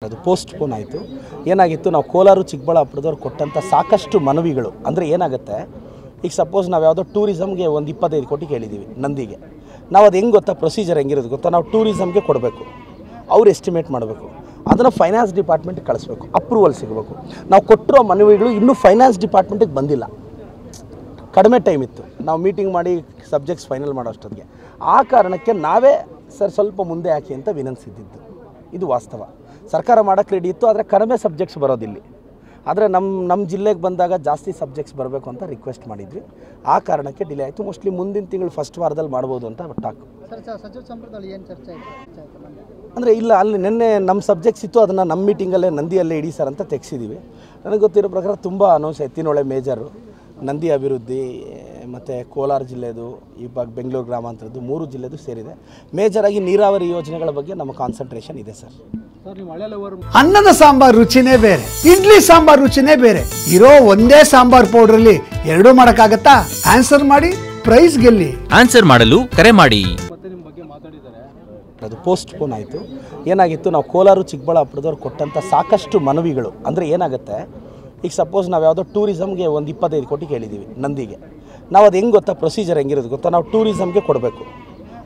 ಅದು ಪೋಸ್ಟ್ಪೋನ್ ಆಯಿತು. ಏನಾಗಿತ್ತು, ನಾವು ಕೋಲಾರ ಚಿಕ್ಕಬಳ್ಳಾಪುರದವ್ರು ಕೊಟ್ಟಂಥ ಸಾಕಷ್ಟು ಮನವಿಗಳು ಅಂದರೆ ಏನಾಗುತ್ತೆ, ಈಗ ಸಪೋಸ್ ನಾವು ಯಾವುದೋ ಟೂರಿಸಮ್ಗೆ ಒಂದು 25 ಕೋಟಿ ಕೇಳಿದ್ದೀವಿ ನಂದಿಗೆ. ನಾವು ಅದು ಹೆಂಗೆ ಗೊತ್ತಾ, ಪ್ರೊಸೀಜರ್ ಹೆಂಗಿರೋದು ಗೊತ್ತಾ, ನಾವು ಟೂರಿಸಮ್ಗೆ ಕೊಡಬೇಕು, ಅವ್ರು ಎಸ್ಟಿಮೇಟ್ ಮಾಡಬೇಕು, ಅದನ್ನು ಫೈನಾನ್ಸ್ ಡಿಪಾರ್ಟ್ಮೆಂಟ್ಗೆ ಕಳಿಸ್ಬೇಕು, ಅಪ್ರೂವಲ್ ಸಿಗಬೇಕು. ನಾವು ಕೊಟ್ಟಿರೋ ಮನವಿಗಳು ಇನ್ನೂ ಫೈನಾನ್ಸ್ ಡಿಪಾರ್ಟ್ಮೆಂಟಿಗೆ ಬಂದಿಲ್ಲ, ಕಡಿಮೆ ಟೈಮ್ ಇತ್ತು ನಾವು ಮೀಟಿಂಗ್ ಮಾಡಿ ಸಬ್ಜೆಕ್ಟ್ಸ್ ಫೈನಲ್ ಮಾಡೋ ಅಷ್ಟೊತ್ತಿಗೆ. ಆ ಕಾರಣಕ್ಕೆ ನಾವೇ ಸರ್ ಸ್ವಲ್ಪ ಮುಂದೆ ಹಾಕಿ ಅಂತ ವಿನಂತಿಸಿದ್ದು. ಇದು ವಾಸ್ತವ. ಸರ್ಕಾರ ಮಾಡೋಕ್ಕೆ ರೆಡಿ ಇತ್ತು, ಆದರೆ ಕಡಿಮೆ ಸಬ್ಜೆಕ್ಟ್ಸ್ ಬರೋದಿಲ್ಲ. ಆದರೆ ನಮ್ಮ ಜಿಲ್ಲೆಗೆ ಬಂದಾಗ ಜಾಸ್ತಿ ಸಬ್ಜೆಕ್ಟ್ಸ್ ಬರಬೇಕು ಅಂತ ರಿಕ್ವೆಸ್ಟ್ ಮಾಡಿದ್ವಿ. ಆ ಕಾರಣಕ್ಕೆ ಡಿಲೇ ಆಯಿತು. ಮೋಸ್ಟ್ಲಿ ಮುಂದಿನ ತಿಂಗಳು ಫಸ್ಟ್ ವಾರದಲ್ಲಿ ಮಾಡ್ಬೋದು ಅಂತ ಟಾಕ್. ಸಚಿವ ಸಂಪುಟದಲ್ಲಿ ಏನು ಚರ್ಚೆ ಅಂದರೆ ಇಲ್ಲ, ಅಲ್ಲಿ ನಿನ್ನೆ ನಮ್ಮ ಸಬ್ಜೆಕ್ಟ್ಸ್ ಇತ್ತು, ಅದನ್ನು ನಮ್ಮ ಮೀಟಿಂಗಲ್ಲೇ ನಂದಿಯಲ್ಲೇ ಇಡಿ ಸರ್ ಅಂತ ತೆಗೆಸಿದ್ದೀವಿ. ನನಗೆ ಗೊತ್ತಿರೋ ಪ್ರಕಾರ ತುಂಬ ಅನೌನ್ಸ್, ಎತ್ತಿನೊಳೆ ಮೇಜರು, ನಂದಿ ಅಭಿವೃದ್ಧಿ ಮತ್ತು ಕೋಲಾರ ಜಿಲ್ಲೆದು, ಇವಾಗ ಬೆಂಗಳೂರು ಗ್ರಾಮಾಂತರದ್ದು 3 ಜಿಲ್ಲೆದು ಸೇರಿದೆ. ಮೇಜರಾಗಿ ನೀರಾವರಿ ಯೋಜನೆಗಳ ಬಗ್ಗೆ ನಮ್ಮ ಕಾನ್ಸಂಟ್ರೇಷನ್ ಇದೆ ಸರ್. ಅನ್ನದ ಸಾಂಬಾರ್ ರುಚಿನೇ ಬೇರೆ, ಇಡ್ಲಿ ಸಾಂಬಾರ್ ರುಚಿನೇ ಬೇರೆ. ಇರೋ ಒಂದೇ ಸಾಂಬಾರ್ ಪೌಡರ್ ಅಲ್ಲಿ ಎರಡೂ ಮಾಡಕ್ಕಾಗತ್ತಾ? ಆನ್ಸರ್ ಮಾಡಿ, ಪ್ರೈಸ್ ಗೆಲ್ಲಿ. ಆನ್ಸರ್ ಮಾಡಲು ಕರೆ ಮಾಡಿ. ಅದು ಪೋಸ್ಟ್ಪೋನ್ ಆಯಿತು. ಏನಾಗಿತ್ತು, ನಾವು ಕೋಲಾರ ಚಿಕ್ಕಬಳ್ಳಾಪುರದವ್ರು ಕೊಟ್ಟಂಥ ಸಾಕಷ್ಟು ಮನವಿಗಳು ಅಂದರೆ ಏನಾಗುತ್ತೆ, ಈಗ ಸಪೋಸ್ ನಾವು ಯಾವುದೋ ಟೂರಿಸಮ್ಗೆ ಒಂದು 25 ಕೋಟಿ ಕೇಳಿದ್ದೀವಿ ನಂದಿಗೆ. ನಾವು ಅದು ಹೆಂಗೆ ಗೊತ್ತಾ, ಪ್ರೊಸೀಜರ್ ಹೆಂಗಿರೋದು ಗೊತ್ತಾ, ನಾವು ಟೂರಿಸಮ್ಗೆ ಕೊಡಬೇಕು,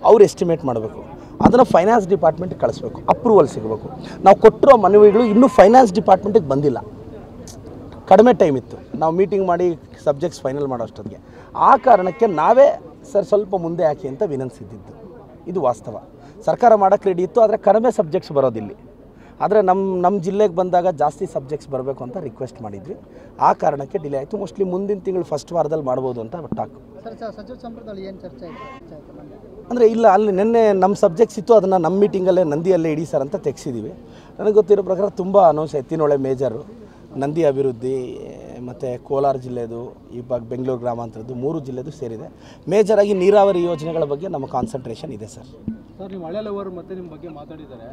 ಅವ್ರು ಎಸ್ಟಿಮೇಟ್ ಮಾಡಬೇಕು, ಅದನ್ನು ಫೈನಾನ್ಸ್ ಡಿಪಾರ್ಟ್ಮೆಂಟ್ಗೆ ಕಳಿಸ್ಬೇಕು, ಅಪ್ರೂವಲ್ ಸಿಗಬೇಕು. ನಾವು ಕೊಟ್ಟಿರೋ ಮನವಿಗಳು ಇನ್ನೂ ಫೈನಾನ್ಸ್ ಡಿಪಾರ್ಟ್ಮೆಂಟಿಗೆ ಬಂದಿಲ್ಲ, ಕಡಿಮೆ ಟೈಮ್ ಇತ್ತು ನಾವು ಮೀಟಿಂಗ್ ಮಾಡಿ ಸಬ್ಜೆಕ್ಟ್ಸ್ ಫೈನಲ್ ಮಾಡೋ ಅಷ್ಟೊತ್ತಿಗೆ. ಆ ಕಾರಣಕ್ಕೆ ನಾವೇ ಸರ್ ಸ್ವಲ್ಪ ಮುಂದೆ ಹಾಕಿ ಅಂತ ವಿನಂತಿಸಿದ್ದು. ಇದು ವಾಸ್ತವ. ಸರ್ಕಾರ ಮಾಡೋಕ್ಕೆ ರೆಡಿ ಇತ್ತು, ಆದರೆ ಕಡಿಮೆ ಸಬ್ಜೆಕ್ಟ್ಸ್ ಬರೋದಿಲ್ಲ. ಆದರೆ ನಮ್ಮ ಜಿಲ್ಲೆಗೆ ಬಂದಾಗ ಜಾಸ್ತಿ ಸಬ್ಜೆಕ್ಟ್ಸ್ ಬರಬೇಕು ಅಂತ ರಿಕ್ವೆಸ್ಟ್ ಮಾಡಿದ್ವಿ. ಆ ಕಾರಣಕ್ಕೆ ಡಿಲೇ ಆಯಿತು. ಮೋಸ್ಟ್ಲಿ ಮುಂದಿನ ತಿಂಗಳು ಫಸ್ಟ್ ವಾರದಲ್ಲಿ ಮಾಡ್ಬೋದು ಅಂತ ಟಾಕ್. ಸಚಿವ ಸಂಪುಟದಲ್ಲಿ ಏನು ಚರ್ಚೆ ಅಂದರೆ ಇಲ್ಲ, ಅಲ್ಲಿ ನಿನ್ನೆ ನಮ್ಮ ಸಬ್ಜೆಕ್ಟ್ಸ್ ಇತ್ತು, ಅದನ್ನು ನಮ್ಮ ಮೀಟಿಂಗಲ್ಲೇ ನಂದಿಯಲ್ಲೇ ಇಡಿ ಸರ್ ಅಂತ ತೆಗೆಸಿದ್ದೀವಿ. ನನಗೆ ಗೊತ್ತಿರೋ ಪ್ರಕಾರ ತುಂಬ ಅನೌನ್ಸ್, ಎತ್ತಿನೊಳೆ ಮೇಜರು, ನಂದಿ ಅಭಿವೃದ್ಧಿ ಮತ್ತು ಕೋಲಾರ ಜಿಲ್ಲೆದು, ಇವಾಗ ಬೆಂಗಳೂರು ಗ್ರಾಮಾಂತರದ್ದು 3 ಜಿಲ್ಲೆದು ಸೇರಿದೆ. ಮೇಜರಾಗಿ ನೀರಾವರಿ ಯೋಜನೆಗಳ ಬಗ್ಗೆ ನಮ್ಮ ಕಾನ್ಸಂಟ್ರೇಷನ್ ಇದೆ ಸರ್. ನಿಮ್ಮ ಹಳೆ ಲವರ್ ಮತ್ತೆ ನಿಮ್ಮ ಬಗ್ಗೆ ಮಾತಾಡಿದ್ದಾರೆ.